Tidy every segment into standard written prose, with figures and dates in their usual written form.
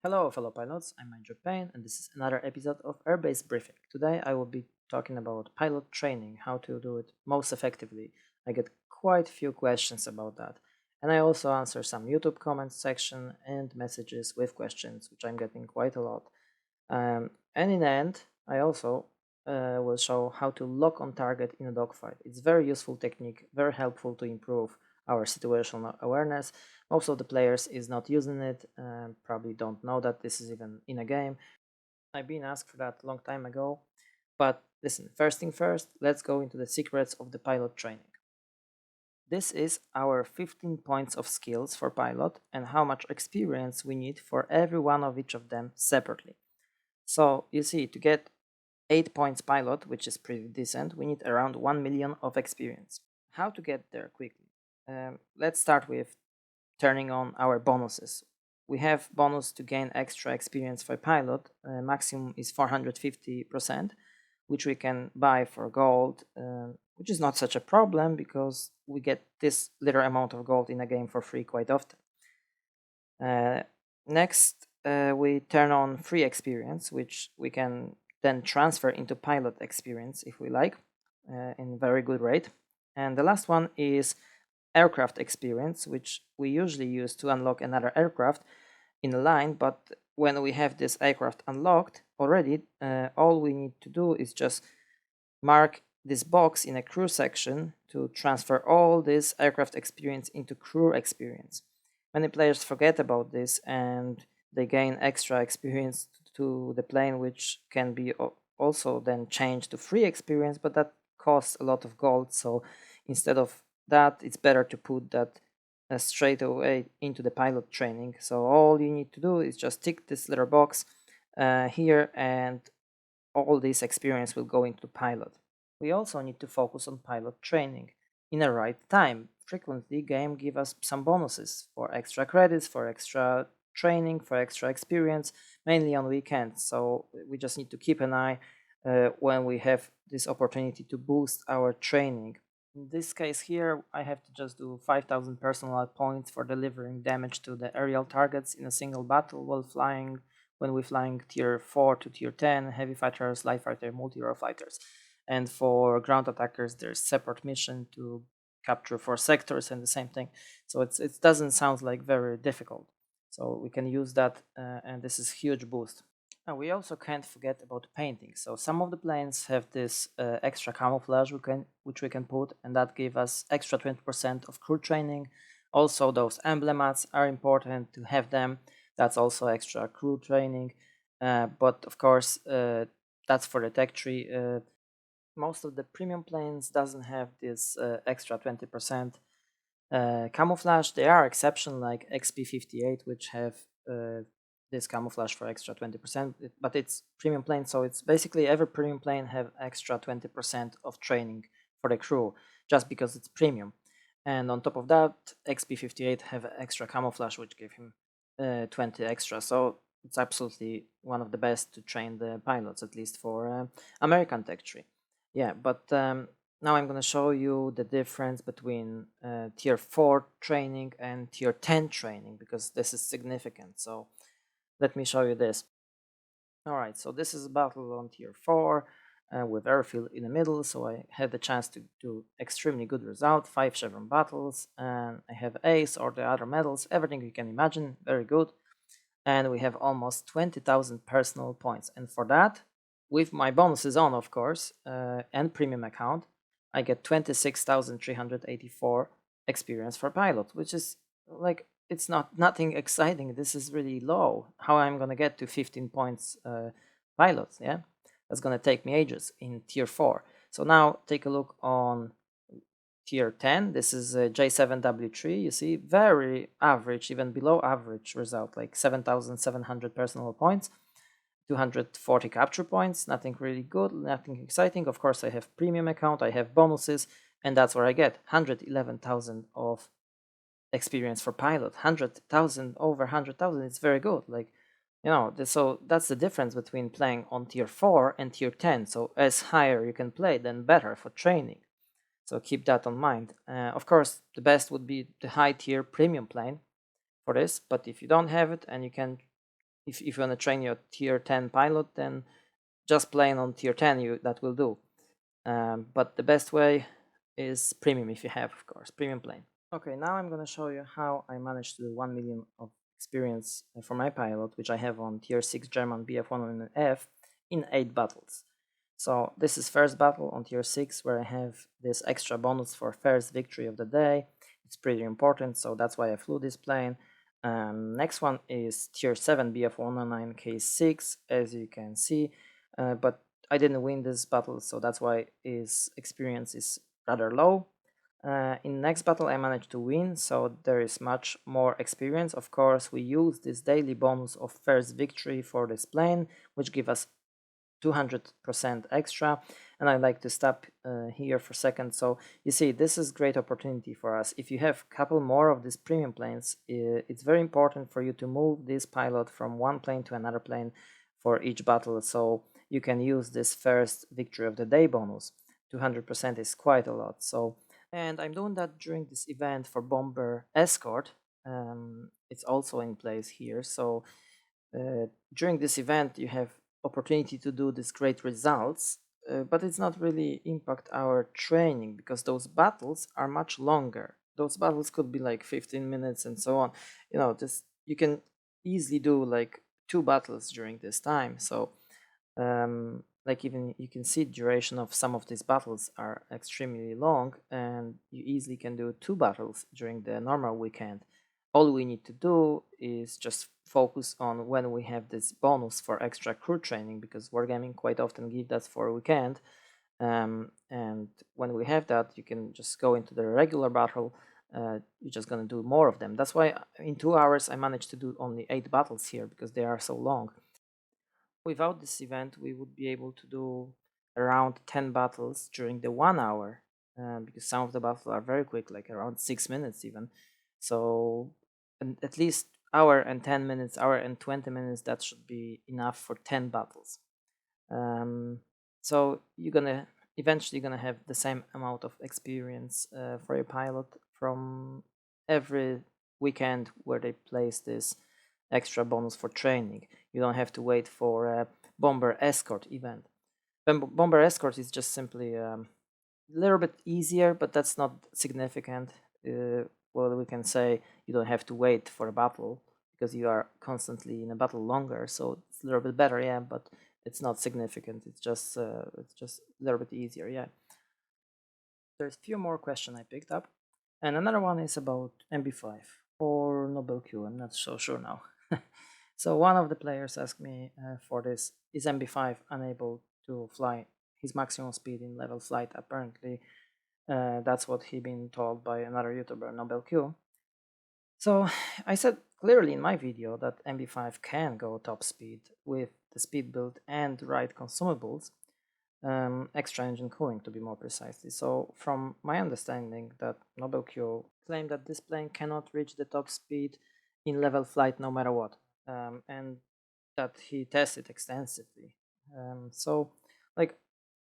Hello, fellow pilots. I'm Payne, and this is another episode of Airbase Briefing. Today, I will be talking about pilot training, how to do it most effectively. I get quite a few questions about that, and I also answer some YouTube comments section and messages with questions, which I'm getting quite a lot. And in the end, I also will show how to lock on target in a dogfight. It's a very useful technique, very helpful to improve our situational awareness. Most of the players is not using it, probably don't know that this is even in a game. I've been asked for that a long time ago. But listen, first thing first, let's go into the secrets of the pilot training. This is our 15 points of skills for pilot and how much experience we need for every one of each of them separately. So you see, to get 8 points pilot, which is pretty decent, we need around 1 million of experience. How to get there quickly? Let's start with turning on our bonuses. We have bonus to gain extra experience for pilot. Maximum is 450%, which we can buy for gold, which is not such a problem because we get this little amount of gold in a game for free quite often. Next, we turn on free experience, which we can then transfer into pilot experience if we like, in very good rate. And the last one is aircraft experience, which we usually use to unlock another aircraft in a line, but when we have this aircraft unlocked already, all we need to do is just mark this box in a crew section to transfer all this aircraft experience into crew experience. Many players forget about this and they gain extra experience to the plane, which can be also then changed to free experience, but that costs a lot of gold. So instead of that, it's better to put that straight away into the pilot training. So all you need to do is just tick this little box here, and all this experience will go into pilot. We also need to focus on pilot training in the right time. Frequently, game give us some bonuses for extra credits, for extra training, for extra experience, mainly on weekends. So we just need to keep an eye when we have this opportunity to boost our training. In this case here, I have to just do 5,000 personal points for delivering damage to the aerial targets in a single battle while flying when we're flying tier 4 to tier 10, heavy fighters, light fighter, multi-role fighters. And for ground attackers, there's separate mission to capture 4 sectors and the same thing. So it doesn't sound like very difficult. So we can use that, and this is huge boost. And we also can't forget about painting. So some of the planes have this extra camouflage which we can put, and that give us extra 20% of crew training. Also, those emblem mats are important to have them. That's also extra crew training. But of course, that's for the tech tree. Most of the premium planes doesn't have this extra 20% camouflage. There are exceptions like XP58, which have this camouflage for extra 20%, but it's premium plane, so it's basically every premium plane have extra 20% of training for the crew just because it's premium. And on top of that, XP58 have extra camouflage, which give him 20 extra. So it's absolutely one of the best to train the pilots, at least for American tech tree. Yeah, but now I'm going to show you the difference between tier 4 training and tier 10 training, because this is significant. So let me show you this. Alright, so this is a battle on tier 4 with airfield in the middle. So I had the chance to do extremely good result, 5 chevron battles, and I have ace or the other medals, everything you can imagine, very good. And we have almost 20,000 personal points. And for that, with my bonuses on, of course, and premium account, I get 26,384 experience for pilot, which is like, it's nothing exciting. This is really low. How I'm gonna get to 15 points pilot? Yeah, that's gonna take me ages in tier 4. So now take a look on tier 10. This is a J7W3. You see, very average, even below average result, like 7,700 personal points, 240 capture points. Nothing really good, nothing exciting. Of course, I have premium account, I have bonuses, and that's where I get 111,000 of experience for pilot. 100,000 over 100,000. It's very good. Like, you know, so that's the difference between playing on tier 4 and tier 10. So as higher you can play, then better for training. So keep that in mind. Of course, the best would be the high tier premium plane for this, but if you don't have it and you can if you want to train your tier 10 pilot, then just playing on tier 10 that will do. But the best way is premium, if you have, of course, premium plane. Okay, now I'm going to show you how I managed to do 1 million of experience for my pilot, which I have on tier 6 German BF1F in 8 battles. So this is first battle on tier 6, where I have this extra bonus for first victory of the day. It's pretty important, so that's why I flew this plane. Next one is tier 7 BF109K6, as you can see, but I didn't win this battle, so that's why his experience is rather low. In next battle I managed to win, so there is much more experience. Of course, we use this daily bonus of first victory for this plane, which give us 200% extra. And I like to stop here for a second. So you see, this is great opportunity for us. If you have a couple more of these premium planes, it's very important for you to move this pilot from one plane to another plane for each battle, so you can use this first victory of the day bonus. 200% is quite a lot. So, and I'm doing that during this event for Bomber Escort. It's also in place here. So during this event you have opportunity to do these great results, but it's not really impact our training because those battles are much longer. Those battles could be like 15 minutes and so on. This you can easily do like 2 battles during this time. So like even you can see duration of some of these battles are extremely long, and you easily can do 2 battles during the normal weekend. All we need to do is just focus on when we have this bonus for extra crew training, because wargaming quite often give that for a weekend. And when we have that, you can just go into the regular battle. You're just going to do more of them. That's why in 2 hours I managed to do only 8 battles here, because they are so long. Without this event, we would be able to do around 10 battles during the 1 hour, because some of the battles are very quick, like around 6 minutes even. So at least hour and 10 minutes, hour and 20 minutes, that should be enough for 10 battles. So you're gonna eventually gonna have the same amount of experience for your pilot from every weekend where they place this extra bonus for training. You don't have to wait for a Bomber Escort event. Bomber Escort is just simply a little bit easier, but that's not significant. Well, we can say you don't have to wait for a battle because you are constantly in a battle longer, so it's a little bit better, yeah, but it's not significant. It's just a little bit easier, yeah. There's a few more questions I picked up, and another one is about MB5 or Nobel Q. I'm not so sure now. So one of the players asked me for this: is MB5 unable to fly his maximum speed in level flight? Apparently, that's what he been told by another YouTuber, Nobel Q. So I said clearly in my video that MB5 can go top speed with the speed build and right consumables, extra engine cooling to be more precisely. So from my understanding, that Nobel Q claimed that this plane cannot reach the top speed in level flight no matter what, and that he tested extensively. So like,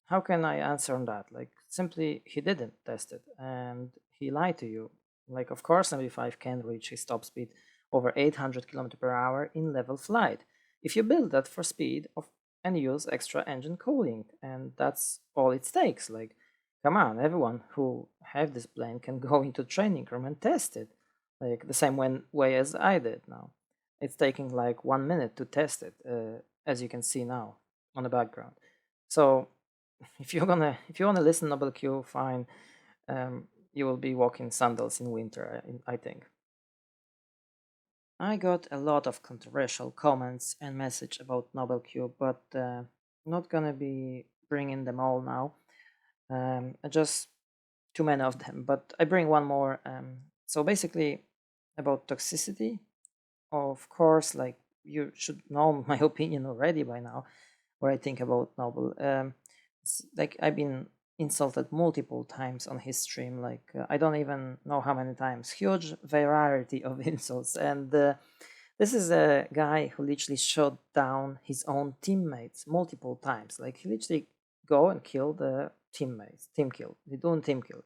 how can I answer on that? Like, simply he didn't test it and he lied to you. Like, of course MB5 can reach his top speed over 800 km per hour in level flight if you build that for speed of and use extra engine cooling, and that's all it takes. Like, come on, everyone who have this plane can go into training room and test it, like the same way as I did. Now it's taking like 1 minute to test it, as you can see now on the background. So if you wanna listen Nobel Q, fine. You will be walking sandals in winter, I think. I got a lot of controversial comments and message about Nobel Q, but not gonna be bringing them all now. Just too many of them, but I bring one more. So basically, about toxicity, of course, like, you should know my opinion already by now, what I think about Nobel. Like, I've been insulted multiple times on his stream. Like, I don't even know how many times. Huge variety of insults, and this is a guy who literally shot down his own teammates multiple times. Like, he literally go and kill the teammates, team kill. They don't team kill.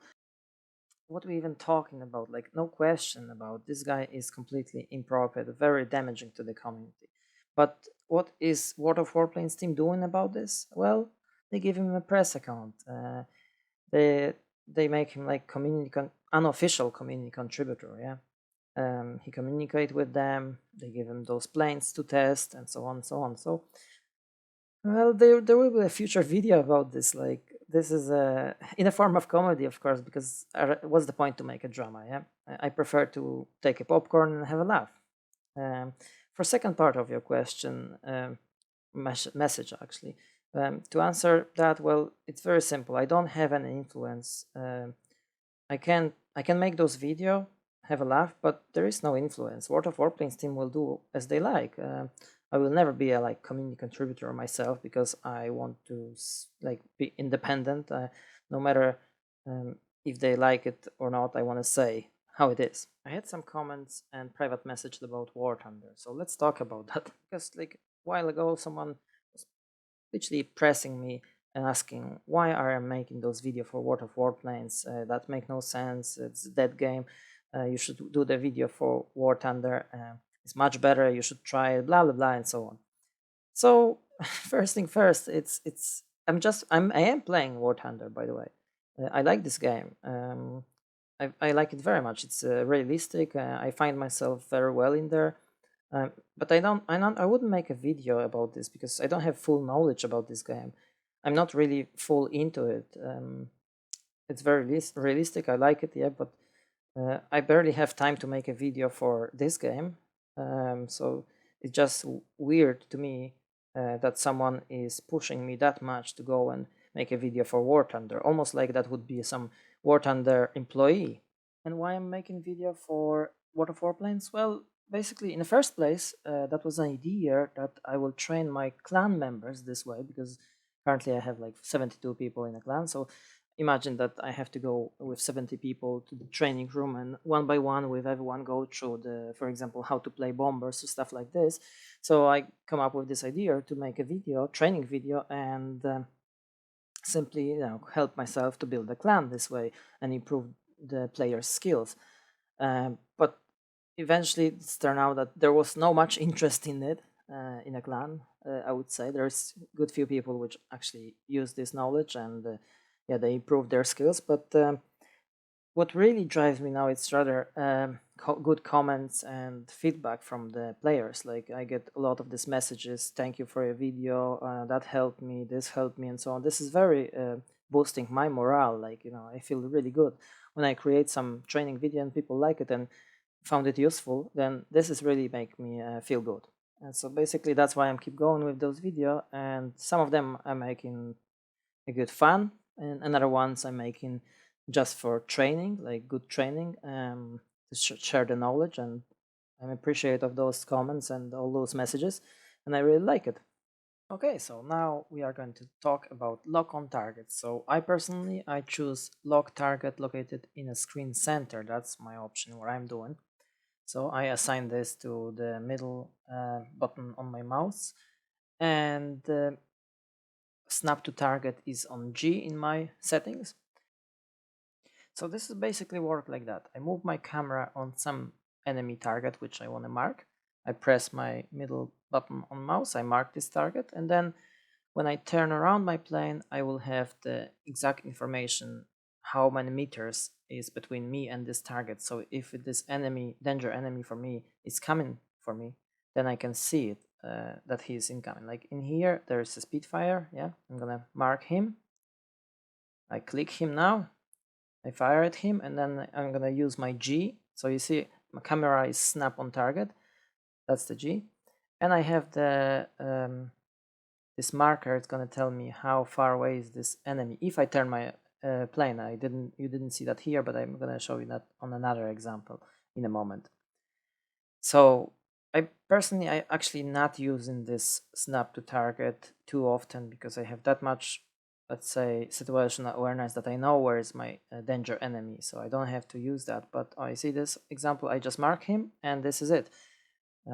What are we even talking about? Like, no question about this guy is completely inappropriate, very damaging to the community. But what is World of Warplanes team doing about this? Well, they give him a press account. They they make him like unofficial community contributor. Yeah, he communicate with them. They give him those planes to test, and so on, and so on. So, well, there will be a future video about this. Like, this is in a form of comedy, of course, because what's the point to make a drama? Yeah, I prefer to take a popcorn and have a laugh. Um, for second part of your question, message actually, to answer that, well, it's very simple. I don't have any influence. I can make those video, have a laugh, but there is no influence. World of Warplanes team will do as they like. I will never be a like community contributor myself because I want to like be independent. No matter if they like it or not, I want to say how it is. I had some comments and private message about War Thunder, so let's talk about that. Because like a while ago, someone was literally pressing me and asking why are I making those video for World of Warplanes that make no sense. It's a dead game. You should do the video for War Thunder. It's much better. You should try it. Blah blah blah and so on. So first thing first, I am playing War Thunder, by the way. I like this game. I like it very much. It's realistic. I find myself very well in there. But I wouldn't make a video about this because I don't have full knowledge about this game. I'm not really full into it. It's very realistic. I like it, yeah, but I barely have time to make a video for this game. So it's just weird to me that someone is pushing me that much to go and make a video for War Thunder, almost like that would be some War Thunder employee. And why I'm making video for World of Warplanes? Well, basically, in the first place, that was an idea that I will train my clan members this way because currently I have like 72 people in a clan. So imagine that I have to go with 70 people to the training room and one by one with everyone go through the, for example, how to play bombers or stuff like this. So I come up with this idea to make a video, training video, and simply help myself to build a clan this way and improve the player's skills. But eventually it's turned out that there was no much interest in it in a clan. I would say there's good few people which actually use this knowledge and yeah, they improve their skills. But what really drives me now it's rather good comments and feedback from the players. Like I get a lot of these messages, thank you for your video, that helped me, this helped me, and so on. This is very boosting my morale. Like, I feel really good when I create some training video and people like it and found it useful. Then this is really make me feel good. And so basically that's why I'm keep going with those video, and some of them I'm making a good fun, and another ones I'm making just for training, like good training, to share the knowledge. And I'm appreciative of those comments and all those messages, and I really like it. Okay, so now we are going to talk about lock on target. So I choose lock target located in a screen center. That's my option, what I'm doing. So I assign this to the middle button on my mouse, and snap to target is on G in my settings. So this is basically work like that. I move my camera on some enemy target which I want to mark. I press my middle button on mouse, I mark this target, and then when I turn around my plane, I will have the exact information how many meters is between me and this target. So if this danger enemy for me, is coming for me, then I can see it that he is incoming. Like in here, there is a Spitfire. Yeah, I'm gonna mark him. I click him now. I fire at him, and then I'm gonna use my G. So you see, my camera is snap on target. That's the G, and I have the this marker. It's gonna tell me how far away is this enemy. If I turn my plane, you didn't see that here, but I'm gonna show you that on another example in a moment. So I actually not using this snap to target too often because I have that much, let's say, situational awareness that I know where is my danger enemy. So I don't have to use that. But I see this example, I just mark him and this is it.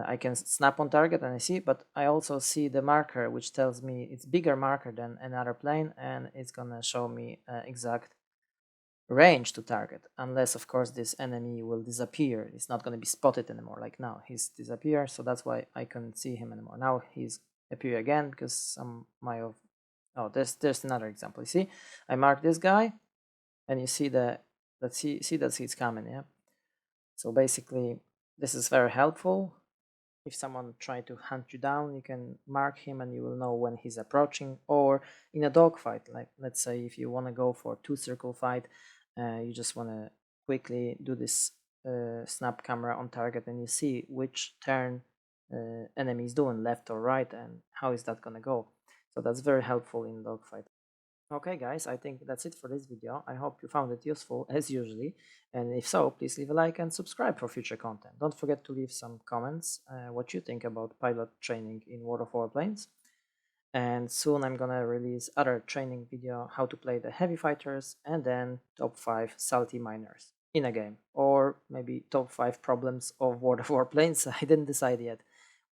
I can snap on target and I see, but I also see the marker which tells me it's bigger marker than another plane, and it's gonna show me exact range to target, unless of course this enemy will disappear. It's not going to be spotted anymore. Like now he's disappeared, so that's why I couldn't see him anymore. Now he's appear again because some might have. Oh, there's another example. You see, I mark this guy, and you see that see that he's coming. Yeah. So basically, this is very helpful. If someone try to hunt you down, you can mark him and you will know when he's approaching. Or in a dogfight, like let's say if you want to go for two circle fight, you just want to quickly do this snap camera on target and you see which turn enemy is doing, left or right, and how is that gonna go. So that's very helpful in dogfight. Okay guys, I think that's it for this video. I hope you found it useful as usually, and if so, please leave a like and subscribe for future content. Don't forget to leave some comments what you think about pilot training in World of Warplanes. And soon I'm gonna release other training video, how to play the heavy fighters, and then top 5 salty miners in a game, or maybe top 5 problems of World of Warplanes. I didn't decide yet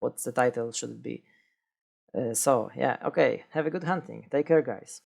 what the title should be. So yeah, okay, have a good hunting. Take care guys.